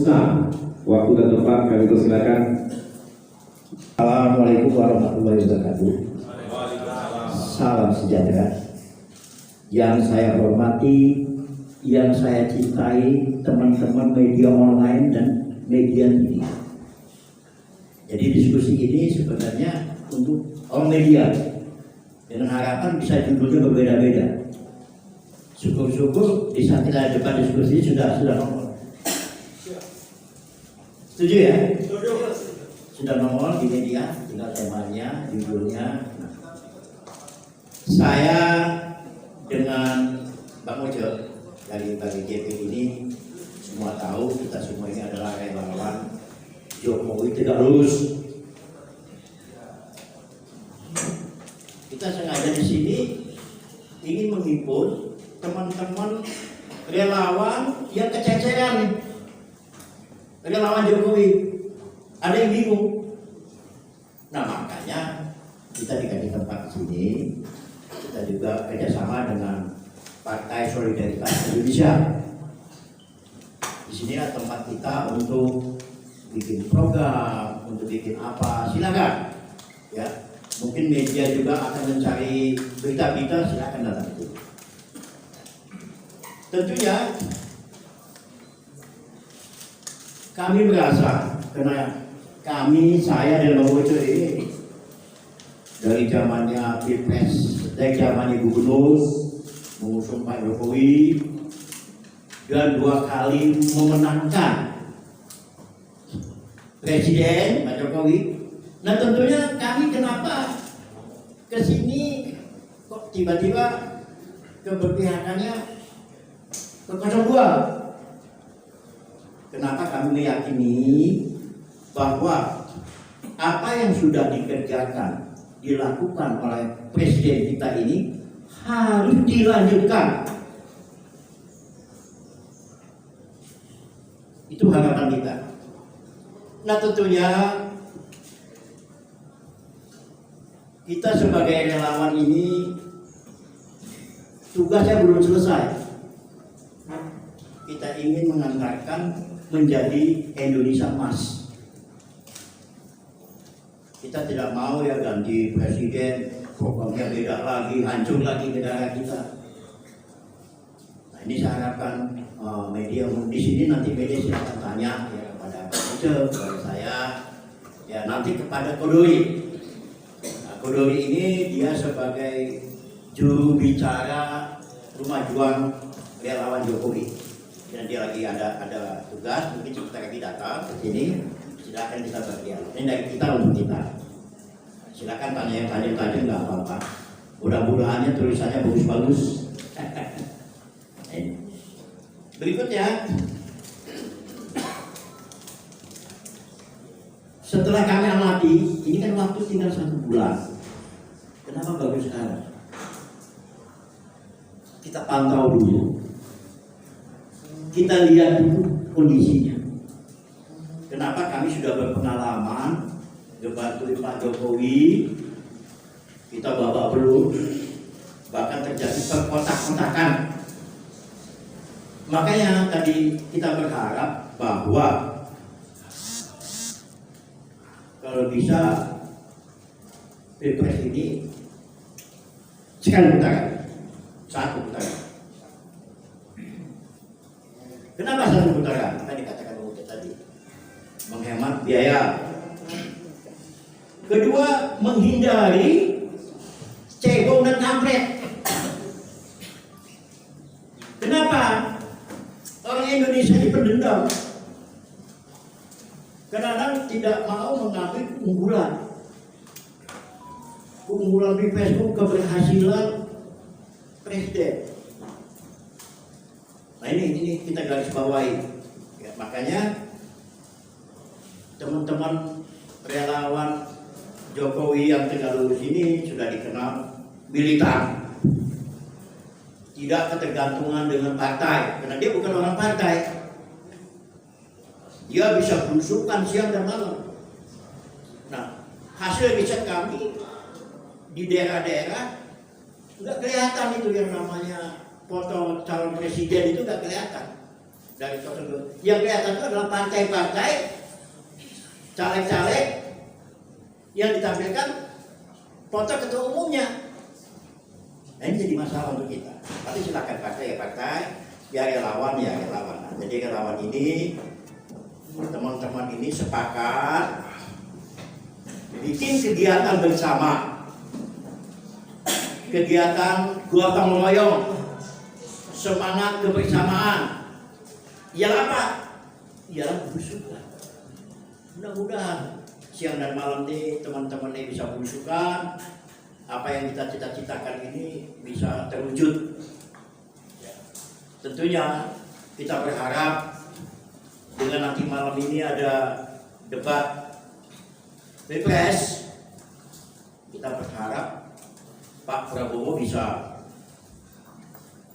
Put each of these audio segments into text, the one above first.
Rustam. Waktu dan tempat kami persilakan. Assalamualaikum warahmatullahi wabarakatuh. Salam sejahtera. Yang saya hormati, yang saya cintai, teman-teman media online dan media ini. Jadi diskusi ini sebenarnya untuk all media, dengan harapan bisa judulnya berbeda-beda. Syukur-syukur di saat kita depan diskusi sudah nongol. Setuju ya? Sudah nongol di media, tinggal temanya, judulnya. Saya dengan Bang Ojo dari JP ini semua tahu, kita semua ini adalah relawan Jokowi Tegak Lurus. Kita sengaja di sini ingin menghimpun teman-teman relawan yang kececeran, relawan Jokowi. Ada yang bingung. Nah, makanya kita dikasih tempat di sini. Kita juga kerjasama dengan Partai Solidaritas Indonesia. Di sinilah tempat kita untuk bikin program, untuk bikin apa, silakan. Ya, mungkin media juga akan mencari berita-berita, silakan datang itu. Tentunya kami merasa karena saya dan Bang Ojo ini dari zamannya Pilpres, dari zamannya Gubernur mengusung Pak Jokowi dan 2 kali memenangkan Presiden Pak Jokowi. Nah, tentunya kami kenapa kesini kok tiba-tiba keberpihakannya ke 02? Kenapa kami meyakini bahwa apa yang sudah dikerjakan, dilakukan oleh Presiden kita ini harus dilanjutkan. Itu harapan kita. Nah, tentunya kita sebagai relawan ini tugasnya belum selesai. Kita ingin mengantarkan menjadi Indonesia emas. Kita tidak mau ya ganti presiden, programnya beda lagi, hancur lagi negara kita. Nah, ini saya harapkan media di sini nanti media silakan tanya ya kepada kepada saya, ya nanti kepada Kodori. Nah, Kodori ini dia sebagai juru bicara Rumah Juang Relawan Jokowi. Dan dia lagi ada tugas, mungkin sebentar lagi datang ke sini. Silakan kita berdialog. Ini dari kita untuk kita. Silakan tanya yang tajam-tajam, nggak apa-apa. Mudah-mudahannya tulisannya bagus-bagus. Berikutnya, setelah kami amati, ini kan waktu tinggal 1 bulan. Kenapa bagus sekarang? Kita pantau dulu. Kita lihat dulu kondisinya. Kenapa kami sudah berpengalaman ngebantuin Pak Jokowi, kita babak belur, bahkan terjadi perkotak-kotakan. Makanya tadi kita berharap bahwa kalau bisa Pilpres ini sekali putaran, 1 putaran. Kenapa 1 putaran? Apa dikatakan tadi? Menghemat biaya. Kedua, menghindari cebong dan kampret. Kenapa? Orang Indonesia ini pendendam. Kadang-kadang tidak mau mengakui keunggulan. Keunggulan di Facebook, keberhasilan presiden. Nah, ini kita garis bawahi. Ya, makanya teman-teman relawan Jokowi yang Tegak Lurus ini sudah dikenal militan, tidak ketergantungan dengan partai, karena dia bukan orang partai. Dia bisa belusukan siang dan malam. Nah, hasil riset kami di daerah-daerah nggak kelihatan itu yang namanya foto calon presiden itu nggak kelihatan. dari 02. Yang kelihatan itu adalah partai-partai, caleg-caleg yang ditampilkan foto ketua umumnya. Nah, ini jadi masalah untuk kita. Tapi silakan partai ya partai, ya relawan ya relawan. Nah, jadi relawan ini, teman-teman ini sepakat bikin kegiatan bersama, kegiatan gotong royong, semangat kebersamaan. Yang apa? Yang berusukan. Mudah-mudahan siang dan malam ini teman-teman ini bisa berusukan. Apa yang kita cita-citakan ini bisa terwujud. Tentunya kita berharap dengan nanti malam ini ada debat Pilpres, kita berharap Pak Prabowo bisa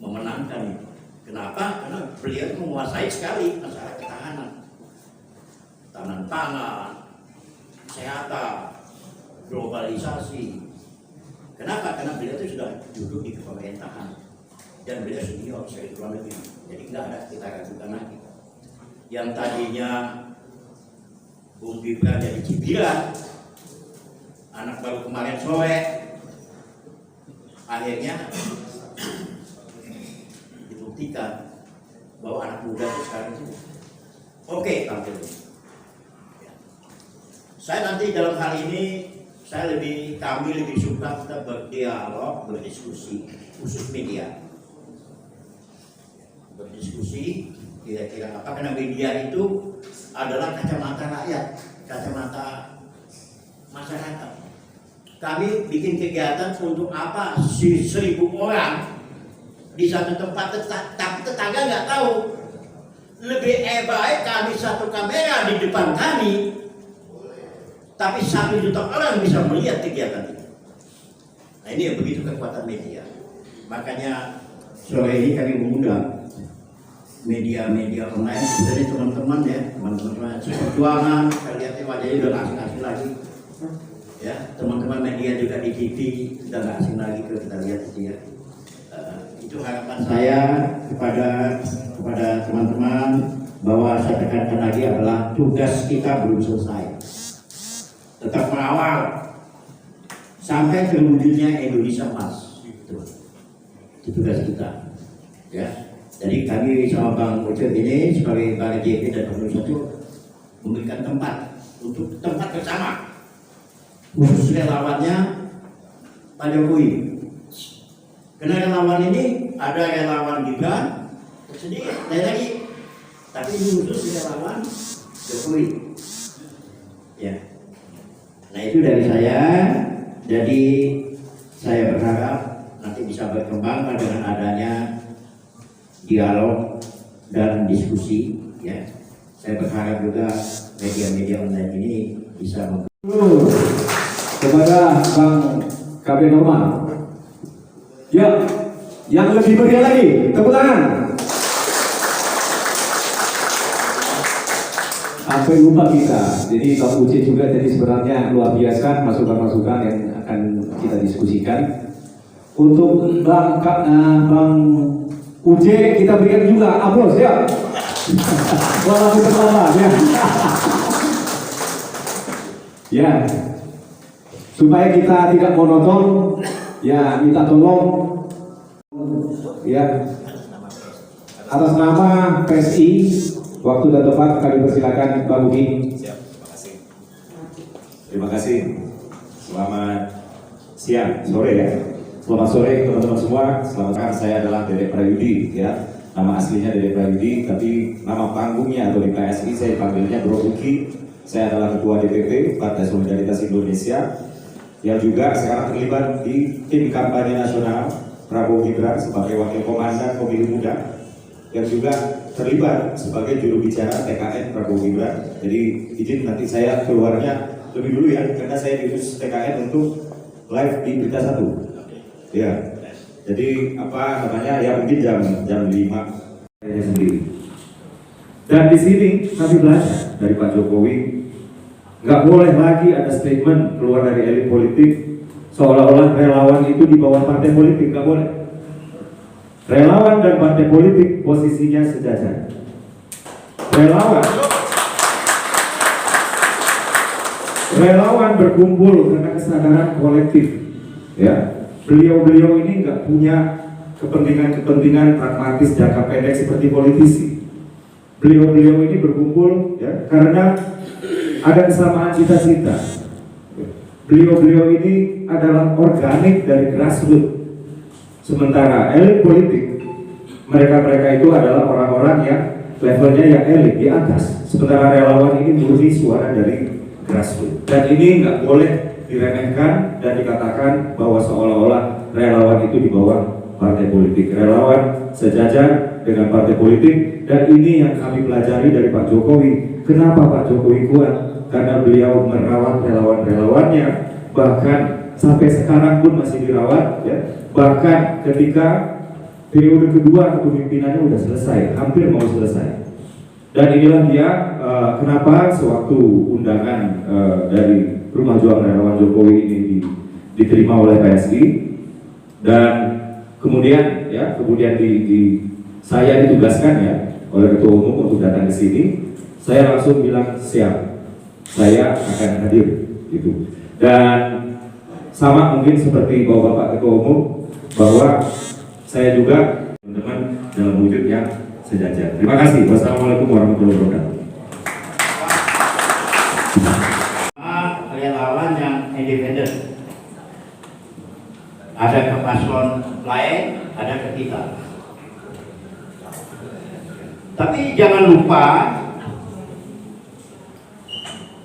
memenangkan itu. Kenapa? Karena beliau menguasai sekali masalah ketahanan pangan, kesehatan, globalisasi. Kenapa? Karena beliau itu sudah duduk di pemerintahan dan beliau senior sekali luar negeri. Jadi tidak ada kita ragukan lagi. Yang tadinya Bung Gibran jadi cibiran, anak baru kemarin sore, akhirnya dibuktikan bahwa anak muda itu sekarang itu oke tampilnya. Saya nanti dalam hal ini kami lebih suka kita berdialog, berdiskusi, khusus media. Berdiskusi kira-kira apa, karena media itu adalah kacamata rakyat, kacamata masyarakat. Kami bikin kegiatan untuk apa? 1.000 orang di satu tempat, tapi tetangga nggak tahu. Lebih baik kami satu kamera di depan kami, tapi 1 juta orang bisa melihat kegiatan itu. Nah, ini yang begitu kekuatan media. Makanya sore ini kami mengundang media-media online dari teman-teman ya, teman-teman perjuangan. Kita lihat wajahnya udah nggak asing lagi. Ya, teman-teman media juga di TV udah nggak asing lagi kalau kita lihat itu ya. Itu harapan saya kepada teman-teman bahwa saya tekankan lagi adalah tugas kita belum selesai. Tetap mengawal sampai terwujudnya Indonesia Emas. Itu tugas kita. Ya. Jadi kami sama Bang Ucep ini sebagai Bang JP dan Pengurus 1 memberikan tempat untuk tempat bersama. Khusus relawannya Pak Jokowi. Karena relawan ini ada relawan Gibran tersendiri, lain lagi. Tapi ini khusus relawan Jokowi. Ya. Nah itu dari saya. Jadi saya berharap nanti bisa berkembang dengan adanya dialog dan diskusi. Ya. Saya berharap juga media-media online ini bisa kepada Bang KB Norman. Ya, yang lebih meriah lagi, tepuk tangan. Sampai lupa kita. Jadi Bang Uce juga jadi sebenarnya luar biasa masukan-masukan yang akan kita diskusikan. Untuk Bang Uce kita berikan juga aplaus ya. Walaupun terlambat ya. Ya. Supaya kita tidak monoton, ya minta tolong ya atas nama PSI waktu dan tempat kami persilakan Bang Uki. Siap, terima kasih. Selamat siang, sore ya. Selamat sore teman-teman semua. Selamat datang. Saya adalah Dedek Prayudi ya. Nama aslinya Dedek Prayudi, tapi nama panggungnya atau di PSI saya panggilnya Bro Uki. Saya adalah Ketua DPP Partai Solidaritas Indonesia yang juga sekarang terlibat di tim kampanye nasional Prabowo Gibran sebagai wakil komandan pemilih muda, yang juga terlibat sebagai juru bicara TKN Prabowo Gibran. Jadi izin nanti saya keluarnya lebih dulu ya, karena saya diutus TKN untuk live di Berita 1. Ya, jadi apa namanya ya mungkin jam 5 sendiri. Dan di sini kami belajar dari Pak Jokowi. Nggak boleh lagi ada statement keluar dari elit politik seolah-olah relawan itu di bawah partai politik, nggak boleh. Relawan dan partai politik posisinya sejajar. Relawan berkumpul karena kesadaran kolektif. Ya, beliau-beliau ini nggak punya kepentingan pragmatis jangka pendek seperti politisi. Beliau-beliau ini berkumpul ya karena ada kesamaan cita-cita. Beliau-beliau ini adalah organik dari grassroots. Sementara elit politik, mereka itu adalah orang-orang yang levelnya yang elit di atas. Sementara relawan ini murni suara dari grassroots. Dan ini nggak boleh diremehkan dan dikatakan bahwa seolah-olah relawan itu di bawah partai politik. Relawan sejajar dengan partai politik, dan ini yang kami pelajari dari Pak Jokowi. Kenapa Pak Jokowi kuat? Karena beliau merawat relawan-relawannya, bahkan sampai sekarang pun masih dirawat ya. Bahkan ketika periode kedua kepemimpinannya sudah selesai, hampir mau selesai. Dan inilah dia kenapa sewaktu undangan dari Rumah Juang Relawan Jokowi ini diterima oleh PSI, dan kemudian saya ditugaskan ya oleh Ketua Umum untuk datang ke sini. Saya langsung bilang siap, saya akan hadir gitu. Dan sama mungkin seperti Bapak Ketua Umum, bahwa saya juga teman-teman dalam wujud yang sejajar. Terima kasih. Wassalamualaikum warahmatullahi wabarakatuh. Relawan yang independen, ada ke paslon lain, ada ke kita. Tapi jangan lupa,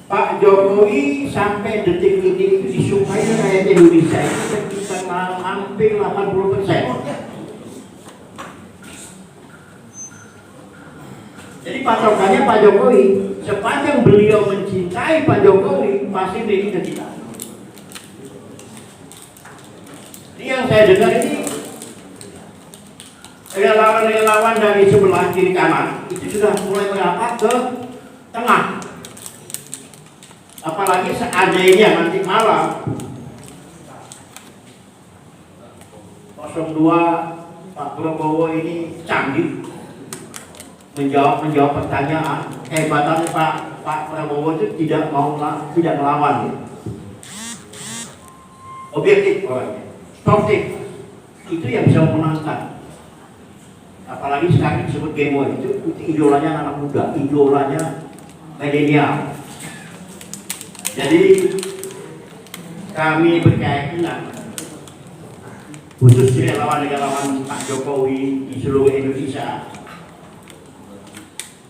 Pak Jokowi sampai detik-detik itu disukai rakyat Indonesia itu sekitar hampir 80%. Jadi patokannya Pak Jokowi, sepanjang beliau mencintai Pak Jokowi, pasti ini ke kita. Ini yang saya dengar ini, relawan-relawan dari sebelah kiri kanan itu sudah mulai merapat ke tengah. Apalagi seandainya nanti malam 02 Pak Prabowo ini canggih menjawab pertanyaan. Kehebatannya Pak Prabowo itu tidak melawan, objektif orangnya, sportif, itu yang bisa memenangkan. Apalagi sekarang disebut Gemo, itu idolanya anak muda, idolanya milenial. Jadi kami berkeyakinan, khusus relawan-relawan Pak Jokowi di seluruh Indonesia,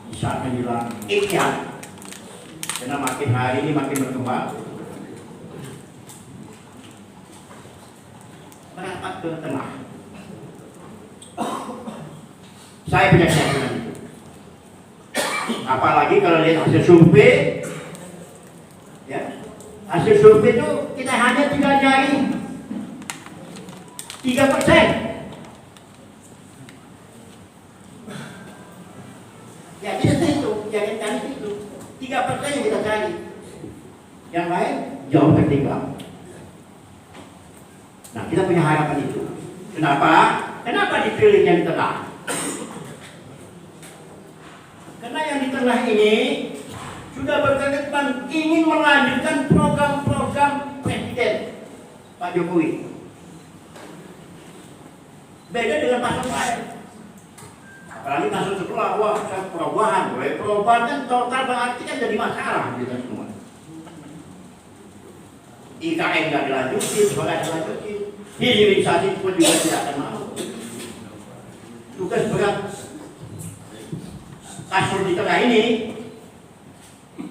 bisa menjelang ikhtiar, karena makin hari ini makin berkembang, merapat ke tengah. Saya punya keyakinan itu. Apalagi kalau lihat hasil survei, ya, hasil survei itu kita hanya tinggal nyari 3%. Ya kita itu, jangan cari itu 3% yang kita cari. Yang lain jauh tertinggal. Nah, kita punya harapan itu. Kenapa? Kenapa dipilih yang tengah? Karena yang di tengah ini sudah berkomitmen ingin melanjutkan program-program Presiden Pak Jokowi. Beda dengan paslon lain. Apalagi paslon sebelah, wah perubahan kan total berarti kan jadi masalah kita semua. IKN nggak dilanjutin, nggak dilanjutin, hilirisasi pun juga tidak akan mau. Tugas berat paslon di tengah ini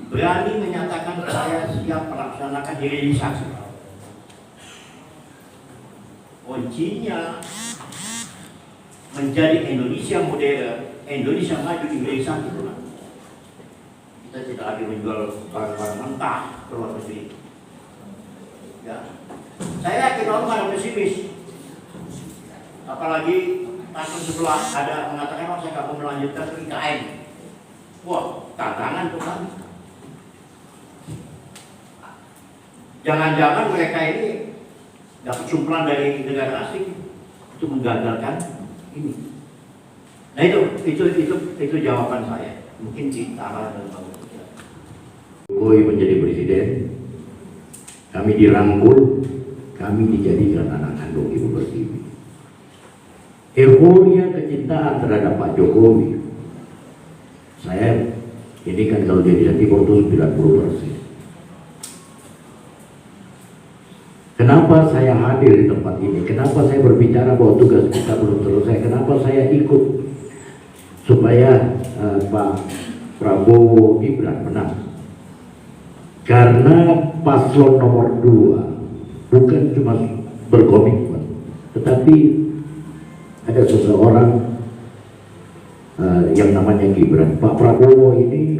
berani menyatakan saya siap melaksanakan hilirisasi. Kuncinya menjadi Indonesia modern, Indonesia maju di hilirisasi itu. Kita tidak lagi menjual barang-barang mentah ke luar negeri. Ya. Saya yakin orang ada pesimis. Apalagi paslon sebelah ada mengatakan, oh saya nggak mau melanjutkan ke IKN. Wah, tantangan tuh kan. Jangan-jangan mereka ini dapat cumpulan dari negara asing untuk menggagalkan ini. Nah itu jawaban saya. mungkin Citara dan Jokowi menjadi presiden, kami dirangkul, kami dijadikan anak kandung Ibu Pertiwi. Euforia kecintaan terhadap Pak Jokowi, saya ini kan kalau jadi Timur itu 90%. Kenapa saya hadir di tempat ini? Kenapa saya berbicara bahwa tugas kita belum selesai? Kenapa saya ikut supaya Pak Prabowo Gibran menang? Karena paslon nomor 2 bukan cuma berkomitmen, tetapi ada seseorang yang namanya Gibran. Pak Prabowo ini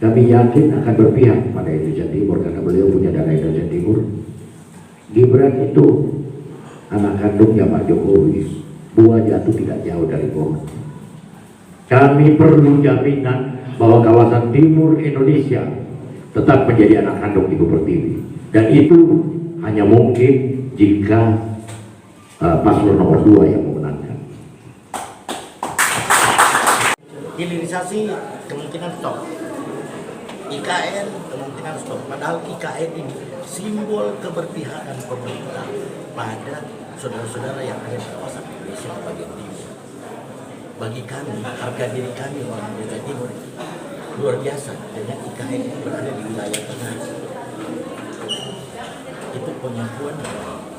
kami yakin akan berpihak pada Indonesia Timur karena beliau punya darah Indonesia Timur. Gibran itu anak kandungnya Pak Jokowi, buah jatuh tidak jauh dari pohon. Kami perlu jaminan bahwa kawasan timur Indonesia tetap menjadi anak kandung Ibu Pertiwi, dan itu hanya mungkin jika paslon nomor 2 yang memenangkan. Hilirisasi kemungkinan stop, IKN kemungkinan stop. Padahal IKN ini simbol keberpihakan pemerintah pada saudara-saudara yang ada di kawasan Indonesia bagian timur. Bagi kami, harga diri kami orang Indonesia Timur luar biasa dengan IKN ini berada di wilayah tengah. Itu pengakuan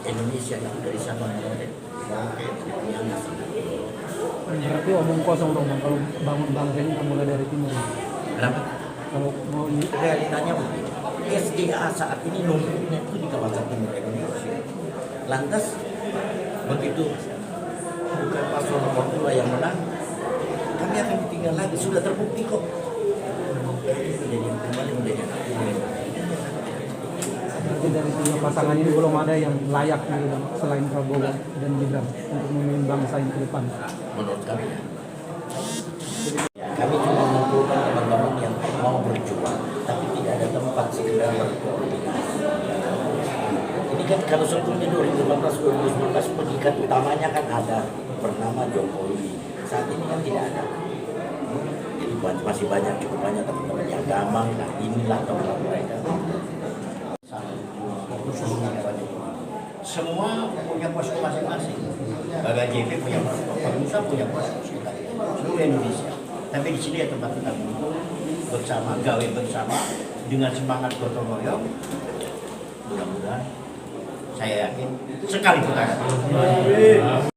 Indonesia yang dari Sabang sampai Merauke yang berarti omong kosong dong Bang, kalau bangun bangsa ini mulai dari timur. Kenapa? Kalau mau Realitanya begini, SDA saat ini numpuknya itu di kawasan timur Indonesia. Lantas begitu bukan paslon nomor 2 yang menang, kami akan ditinggal lagi. Sudah terbukti kok. Jadi kembali menjadi anak timur. berarti dari 3 pasangan ini belum ada yang layak gitu Bang, selain Prabowo dan Gibran untuk memimpin bangsa ini ke depan. Menurut kami ya. Kami cuma mengumpulkan teman-teman yang mau berjuang, tapi tidak ada tempat sekedar berkoordinasi. Ini kan kalau sebelumnya 2015-2019 pendidikan utamanya kan ada bernama Jokowi. Saat ini kan tidak ada. Jadi masih banyak, cukup banyak teman-teman yang gamang, nah inilah tempat mereka. Semua punya posko masing-masing. Baga JP punya posko, Pemirsa punya posko, seluruh Indonesia. Tapi di sini ya tempat kita kumpul bersama, gawe bersama dengan semangat gotong royong. Mudah-mudahan saya yakin sekali putaran.